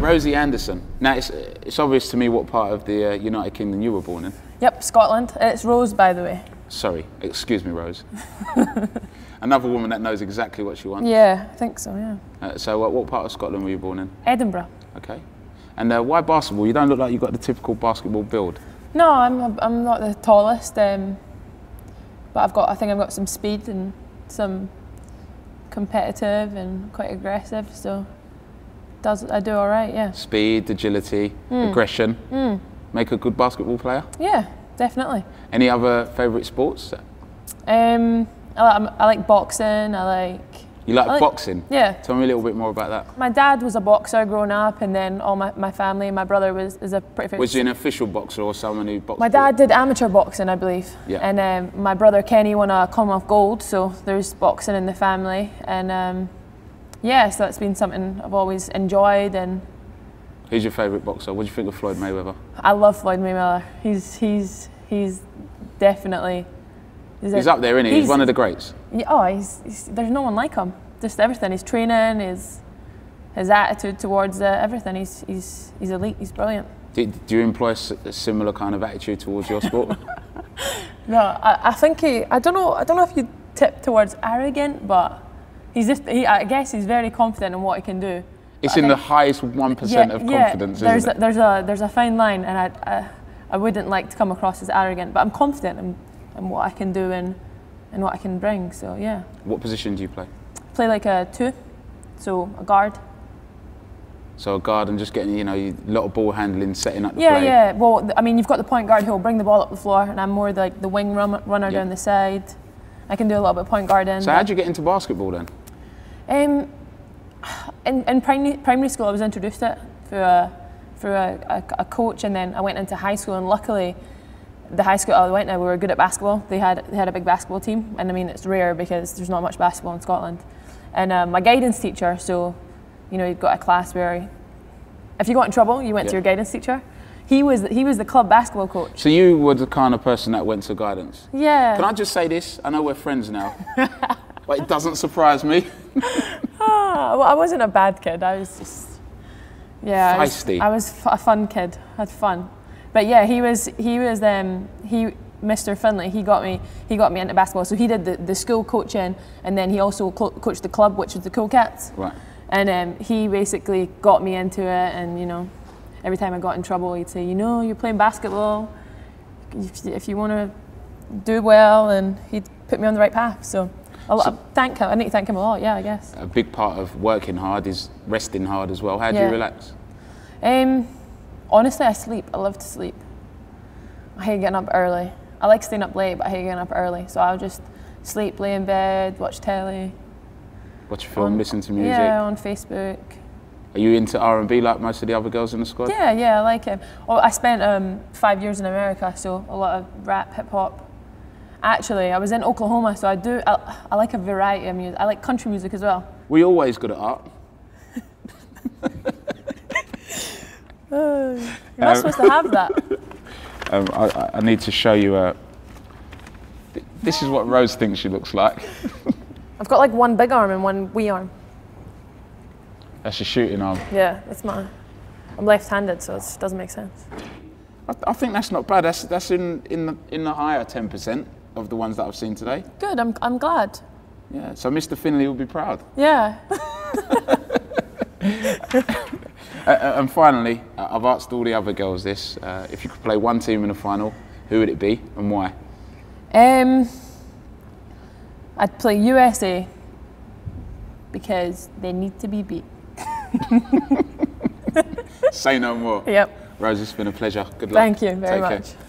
Rosie Anderson. Now, it's obvious to me what part of the United Kingdom you were born in. Yep, Scotland. It's Rose, by the way. Sorry, excuse me, Rose. Another woman that knows exactly what she wants. Yeah, I think so, yeah. So what part of Scotland were you born in? Edinburgh. Okay. And why basketball? You don't look like you've got the typical basketball build. No, I'm not the tallest, but I think I've got some speed and some competitive and quite aggressive, so I do all right, yeah. Speed, agility, aggression. Make a good basketball player? Yeah, definitely. Any other favourite sports? I like boxing. You like boxing? Yeah. Tell me a little bit more about that. My dad was a boxer growing up, and then all my family, my brother is a pretty... Was he an official boxer or someone who boxed? My dad did amateur boxing, I believe. Yeah. And my brother Kenny won a Commonwealth Gold, so there's boxing in the family. And yeah, so that's been something I've always enjoyed. And who's your favourite boxer? What do you think of Floyd Mayweather? I love Floyd Mayweather. He's definitely... He's up there, isn't he? He's one of the greats. Yeah, there's no one like him. Just everything. His training, his attitude towards everything. He's elite. He's brilliant. Do you employ a similar kind of attitude towards your sport? No, I think I don't know if you tip towards arrogant, but I guess he's very confident in what he can do. It's in the highest 1% of confidence, isn't it? There's a fine line, and I wouldn't like to come across as arrogant, but I'm confident in what I can do and what I can bring. So yeah. What position do you play? Play like a 2, so a guard. So a guard and just getting, a lot of ball handling, setting up the play. Yeah. Well, I mean, you've got the point guard who will bring the ball up the floor, and I'm more like the wing runner down the side. I can do a little bit of point guarding. So how'd you get into basketball then? In primary school, I was introduced to it through a coach, and then I went into high school, and luckily, the high school I went to, we were good at basketball. They had a big basketball team, and I mean, it's rare because there's not much basketball in Scotland. And my guidance teacher, so you've got a class where if you got in trouble, you went to your guidance teacher. He was the club basketball coach. So you were the kind of person that went to guidance? Yeah. Can I just say this? I know we're friends now, but it doesn't surprise me. Well, I wasn't a bad kid. I was just, feisty. I was a fun kid. I had fun. But yeah, he Mr. Finley, he got me into basketball. So he did the school coaching, and then he also coached the club, which was the Cool Cats. Right. And he basically got me into it, and every time I got in trouble, he'd say, you're playing basketball. If you want to do well, and he'd put me on the right path. So I thank him. I need to thank him a lot. Yeah, I guess. A big part of working hard is resting hard as well. How do you relax? Honestly, I sleep. I love to sleep. I hate getting up early. I like staying up late, but I hate getting up early. So I'll just sleep, lay in bed, watch telly. Watch a film, listen to music? Yeah, on Facebook. Are you into R&B like most of the other girls in the squad? Yeah, I like it. Well, I spent 5 years in America, so a lot of rap, hip hop. Actually, I was in Oklahoma, so I like a variety of music. I like country music as well. Were you always good at art? You're not supposed to have that. I need to show you this is what Rose thinks she looks like. I've got like one big arm and one wee arm. That's your shooting arm. Yeah, I'm left-handed, so it doesn't make sense. I think that's not bad. That's in the higher 10% of the ones that I've seen today. Good, I'm glad. Yeah, so Mr. Finley will be proud. Yeah. And finally, I've asked all the other girls this. If you could play one team in the final, who would it be and why? I'd play USA because they need to be beat. Say no more. Yep. Rose, it's been a pleasure. Good luck. Thank you very much. Take care.